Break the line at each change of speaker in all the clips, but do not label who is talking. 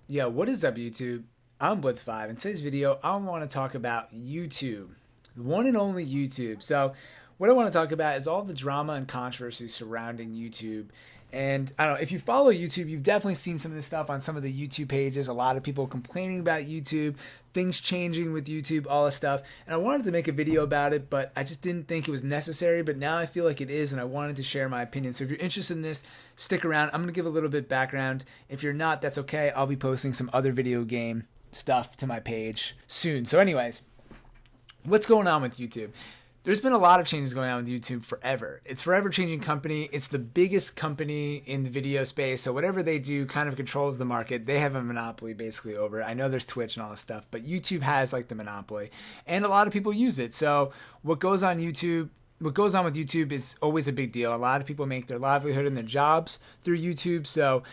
Yo, what is up, YouTube? I'm Blitz5. In today's video, I want to talk about YouTube, the one and only YouTube. So, what I want to talk about is all the drama and controversy surrounding YouTube. And I don't know, if you follow YouTube, you've definitely seen some of this stuff on some of the YouTube pages. A lot of people complaining about YouTube, things changing with YouTube, all this stuff. And I wanted to make a video about it, but I just didn't think it was necessary. But now I feel like it is, and I wanted to share my opinion. So if you're interested in this, stick around. I'm going to give a little bit background. If you're not, that's okay. I'll be posting some other video game stuff to my page soon. So anyways, what's going on with YouTube? There's been a lot of changes going on with YouTube forever. It's forever changing company. It's the biggest company in the video space. So whatever they do kind of controls the market. They have a monopoly basically over it. I know there's Twitch and all this stuff, but YouTube has like the monopoly and a lot of people use it. So what goes on with YouTube is always a big deal. A lot of people make their livelihood and their jobs through YouTube. So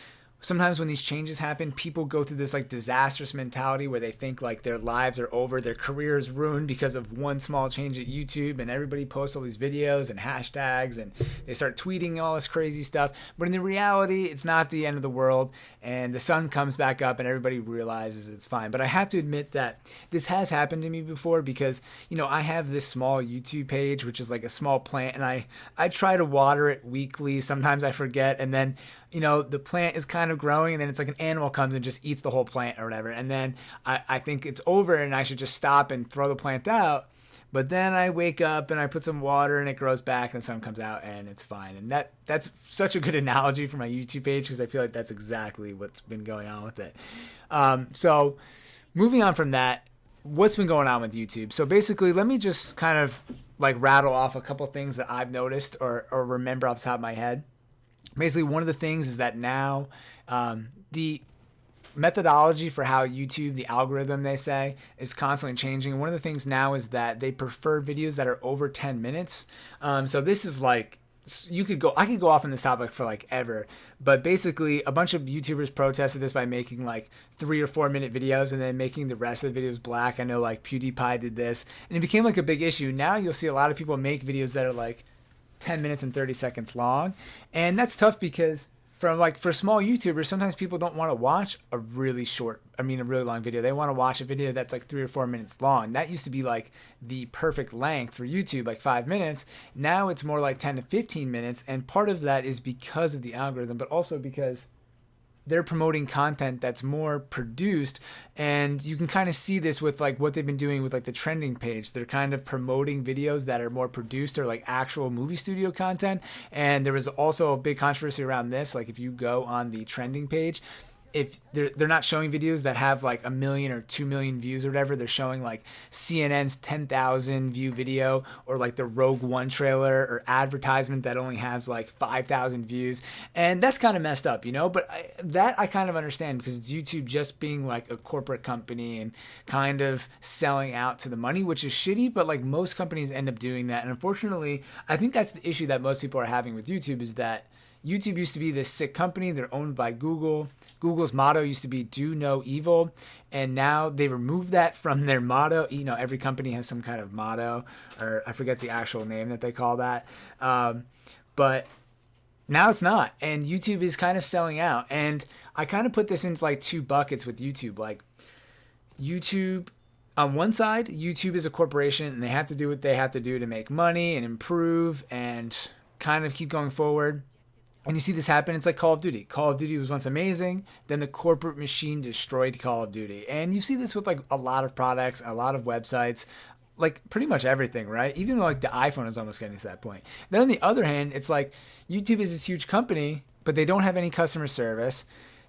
sometimes when these changes happen, people go through this like disastrous mentality where they think like their lives are over, their career is ruined because of one small change at YouTube, and everybody posts all these videos and hashtags and they start tweeting all this crazy stuff. But in the reality, it's not the end of the world, and the sun comes back up and everybody realizes it's fine. But I have to admit that this has happened to me before because, you know, I have this small YouTube page, which is like a small plant, and I try to water it weekly. Sometimes I forget, and then the plant is kind of growing, and then it's like an animal comes and just eats the whole plant or whatever. And then I think it's over and I should just stop and throw the plant out. But then I wake up and I put some water and it grows back and the sun comes out and it's fine. And that's such a good analogy for my YouTube page because I feel like that's exactly what's been going on with it. So moving on from that, what's been going on with YouTube? So basically, let me just kind of like rattle off a couple things that I've noticed or remember off the top of my head. Basically, one of the things is that now the methodology for how YouTube, the algorithm they say, is constantly changing. And one of the things now is that they prefer videos that are over 10 minutes. So this is like, I could go off on this topic for like ever, but basically a bunch of YouTubers protested this by making like 3 or 4 minute videos and then making the rest of the videos black. I know like PewDiePie did this and it became like a big issue. Now you'll see a lot of people make videos that are like 10 minutes and 30 seconds long, and that's tough because for small YouTubers, sometimes people don't want to watch a really long video. They want to watch a video that's like 3 or 4 minutes long. That used to be like the perfect length for YouTube, like 5 minutes. Now it's more like 10 to 15 minutes, and part of that is because of the algorithm, but also because they're promoting content that's more produced. And you can kind of see this with like what they've been doing with like the trending page. They're kind of promoting videos that are more produced or like actual movie studio content. And there was also a big controversy around this. Like if you go on the trending page, if they're not showing videos that have like 1 million or 2 million views or whatever, they're showing like CNN's 10,000 view video or like the Rogue One trailer or advertisement that only has like 5,000 views. And that's kind of messed up, but I kind of understand because it's YouTube just being like a corporate company and kind of selling out to the money, which is shitty, but like most companies end up doing that. And unfortunately, I think that's the issue that most people are having with YouTube is that YouTube used to be this sick company. They're owned by Google. Google's motto used to be do no evil. And now they removed that from their motto. Every company has some kind of motto, or I forget the actual name that they call that. But now it's not. And YouTube is kind of selling out. And I kind of put this into like 2 buckets with YouTube. Like YouTube, on one side, YouTube is a corporation and they have to do what they have to do to make money and improve and kind of keep going forward. And you see this happen. It's like Call of Duty. Call of Duty was once amazing. Then the corporate machine destroyed Call of Duty. And you see this with like a lot of products, a lot of websites, like pretty much everything, right? Even like the iPhone is almost getting to that point. Then on the other hand, it's like YouTube is this huge company, but they don't have any customer service.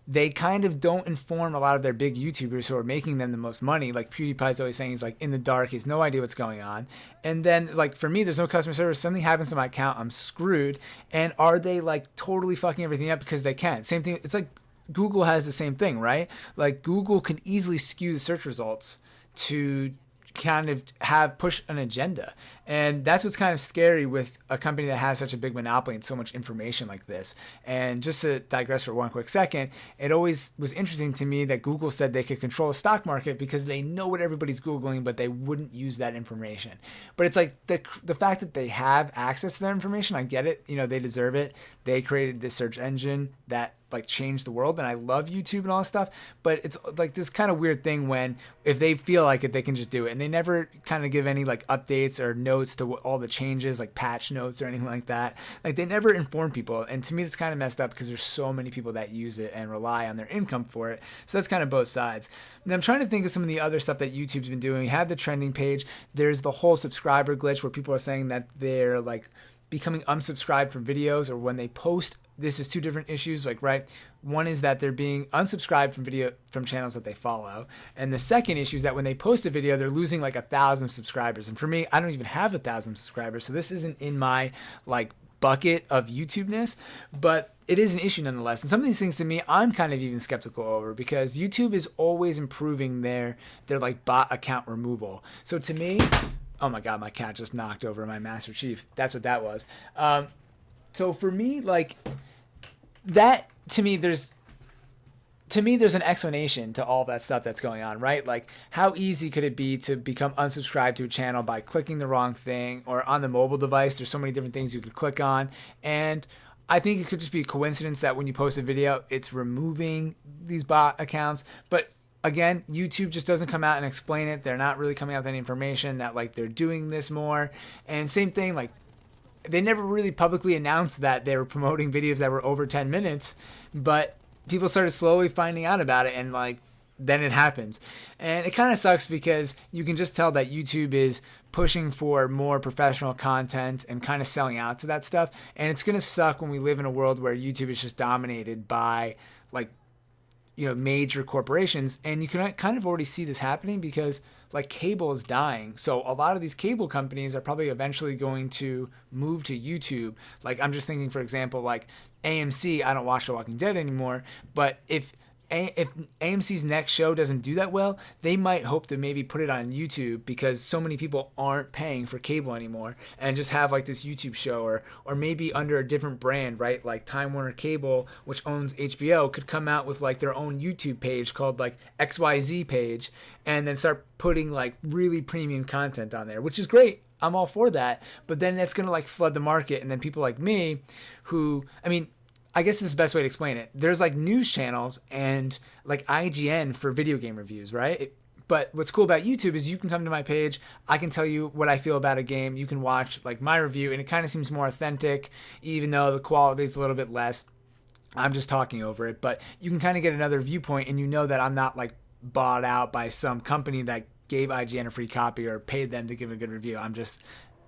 They kind of don't inform a lot of their big YouTubers who are making them the most money. Like PewDiePie's always saying he's like in the dark. He has no idea what's going on. And then like for me, there's no customer service. Something happens to my account. I'm screwed. And are they like totally fucking everything up because they can? Same thing. It's like Google has the same thing, right? Like Google can easily skew the search results to kind of push an agenda. And that's what's kind of scary with a company that has such a big monopoly and so much information like this. And just to digress for one quick second, it always was interesting to me that Google said they could control the stock market because they know what everybody's Googling, but they wouldn't use that information. But it's like the fact that they have access to that information, I get it. They deserve it. They created this search engine that like change the world, and I love YouTube and all that stuff, but it's like this kind of weird thing when if they feel like it, they can just do it, and they never kind of give any like updates or notes to all the changes, like patch notes or anything like that. Like they never inform people, and to me it's kind of messed up because there's so many people that use it and rely on their income for it. So that's kind of both sides. And I'm trying to think of some of the other stuff that YouTube's been doing. We have the trending page. There's the whole subscriber glitch where people are saying that they're like becoming unsubscribed from videos, or when they post, this is two different issues, like, right? One is that they're being unsubscribed from channels that they follow, and the second issue is that when they post a video, they're losing like 1,000 subscribers. And for me, I don't even have 1,000 subscribers, so this isn't in my like bucket of YouTube-ness, but it is an issue nonetheless. And some of these things to me, I'm kind of even skeptical over, because YouTube is always improving their like bot account removal. So to me, oh my God, my cat just knocked over my Master Chief. That's what that was. So for me, like that, to me, there's an explanation to all that stuff that's going on, right? Like how easy could it be to become unsubscribed to a channel by clicking the wrong thing, or on the mobile device, there's so many different things you could click on. And I think it could just be a coincidence that when you post a video, it's removing these bot accounts. But again, YouTube just doesn't come out and explain it. They're not really coming out with any information that like they're doing this more. And same thing, like they never really publicly announced that they were promoting videos that were over 10 minutes, but people started slowly finding out about it, and like then it happens. And it kind of sucks because you can just tell that YouTube is pushing for more professional content and kind of selling out to that stuff. And it's going to suck when we live in a world where YouTube is just dominated by like, you know, major corporations. And you can kind of already see this happening because like cable is dying. So a lot of these cable companies are probably eventually going to move to YouTube. Like I'm just thinking, for example, like AMC, I don't watch The Walking Dead anymore, but if AMC's next show doesn't do that well, they might hope to maybe put it on YouTube, because so many people aren't paying for cable anymore, and just have like this YouTube show, or maybe under a different brand, right? Like Time Warner Cable, which owns HBO, could come out with like their own YouTube page called like XYZ page, and then start putting like really premium content on there, which is great. I'm all for that. But then that's going to like flood the market. And then people like me who, I mean, I guess this is the best way to explain it. There's like news channels and like IGN for video game reviews, right? But what's cool about YouTube is you can come to my page. I can tell you what I feel about a game. You can watch like my review, and it kind of seems more authentic, even though the quality is a little bit less. I'm just talking over it, but you can kind of get another viewpoint, and you know that I'm not like bought out by some company that gave IGN a free copy or paid them to give a good review. I'm just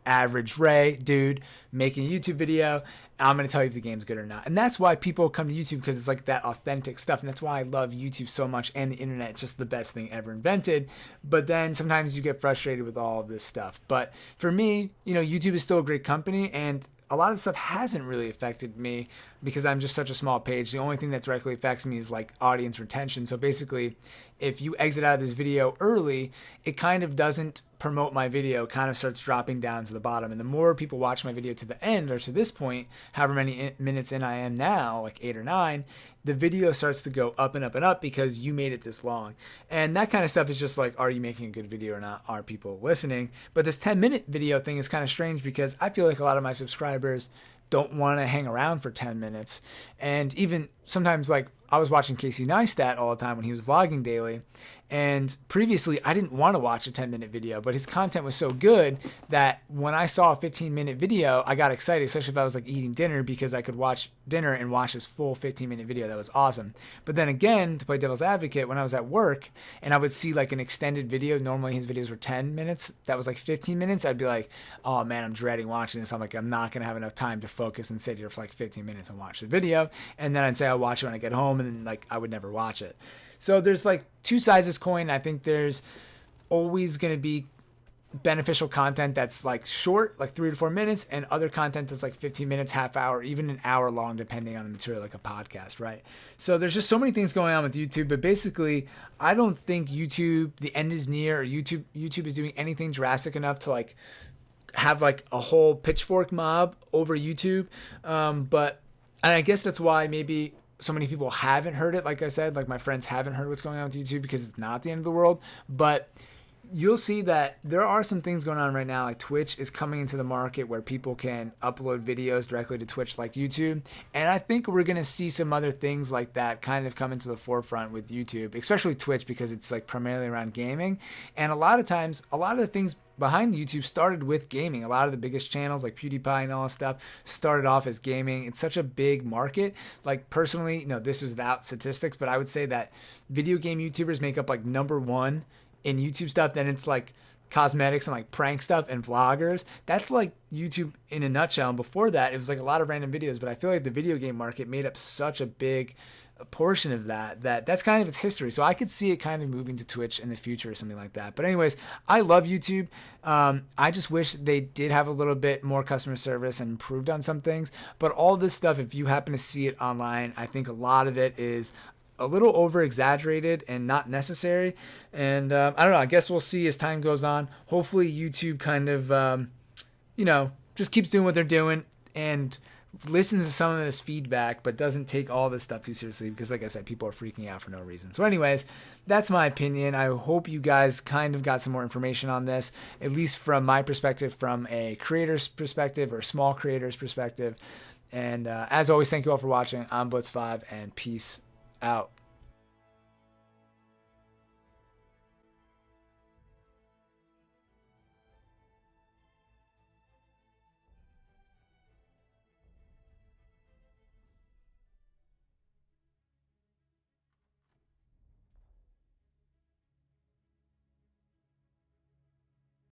average Ray dude making a YouTube video. I'm going to tell you if the game's good or not. And that's why people come to YouTube, because it's like that authentic stuff. And that's why I love YouTube so much, and the internet. It's just the best thing ever invented. But then sometimes you get frustrated with all of this stuff. But for me, you know, YouTube is still a great company, and a lot of stuff hasn't really affected me because I'm just such a small page. The only thing that directly affects me is like audience retention. So basically, if you exit out of this video early, it kind of doesn't promote my video, kind of starts dropping down to the bottom. And the more people watch my video to the end, or to this point, however many minutes in I am now, like 8 or 9, the video starts to go up and up and up because you made it this long. And that kind of stuff is just like, are you making a good video or not? Are people listening? But this 10-minute video thing is kind of strange, because I feel like a lot of my subscribers don't want to hang around for 10 minutes. And even sometimes, like, I was watching Casey Neistat all the time when he was vlogging daily, and previously I didn't want to watch a 10-minute video, but his content was so good that when I saw a 15-minute video, I got excited, especially if I was like eating dinner, because I could watch dinner and watch this full 15-minute video. That was awesome. But then again, to play devil's advocate, when I was at work and I would see like an extended video, normally his videos were 10 minutes, that was like 15 minutes, I'd be like, oh man, I'm dreading watching this. I'm like, I'm not going to have enough time to focus and sit here for like 15 minutes and watch the video. And then I'd say I'll watch it when I get home, and then like I would never watch it. So there's like two sides of this coin. I think there's always going to be beneficial content that's like short, like 3 to 4 minutes, and other content that's like 15 minutes, half hour, even an hour long, depending on the material, like a podcast, right? So there's just so many things going on with YouTube. But basically, I don't think YouTube, the end is near, or YouTube is doing anything drastic enough to like have like a whole pitchfork mob over YouTube. But and I guess that's why maybe so many people haven't heard it. Like I said, like my friends haven't heard what's going on with YouTube, because it's not the end of the world. But you'll see that there are some things going on right now. Like Twitch is coming into the market where people can upload videos directly to Twitch like YouTube. And I think we're going to see some other things like that kind of come into the forefront with YouTube, especially Twitch, because it's like primarily around gaming. And a lot of times, a lot of the things behind YouTube started with gaming. A lot of the biggest channels like PewDiePie and all that stuff started off as gaming. It's such a big market. Like personally, this was without statistics, but I would say that video game YouTubers make up like number one in YouTube stuff. Then it's like cosmetics and like prank stuff and vloggers. That's like YouTube in a nutshell. And before that, it was like a lot of random videos. But I feel like the video game market made up such a big portion of that's kind of its history. So I could see it kind of moving to Twitch in the future or something like that. But anyways, I love YouTube. I just wish they did have a little bit more customer service and improved on some things. But all this stuff, if you happen to see it online, I think a lot of it is a little over exaggerated and not necessary. And I don't know, I guess we'll see as time goes on. Hopefully YouTube kind of, just keeps doing what they're doing and listens to some of this feedback, but doesn't take all this stuff too seriously, because like I said, people are freaking out for no reason. So anyways, that's my opinion. I hope you guys kind of got some more information on this, at least from my perspective, from a creator's perspective or small creator's perspective. And as always, thank you all for watching. I'm Blitz5, and peace out.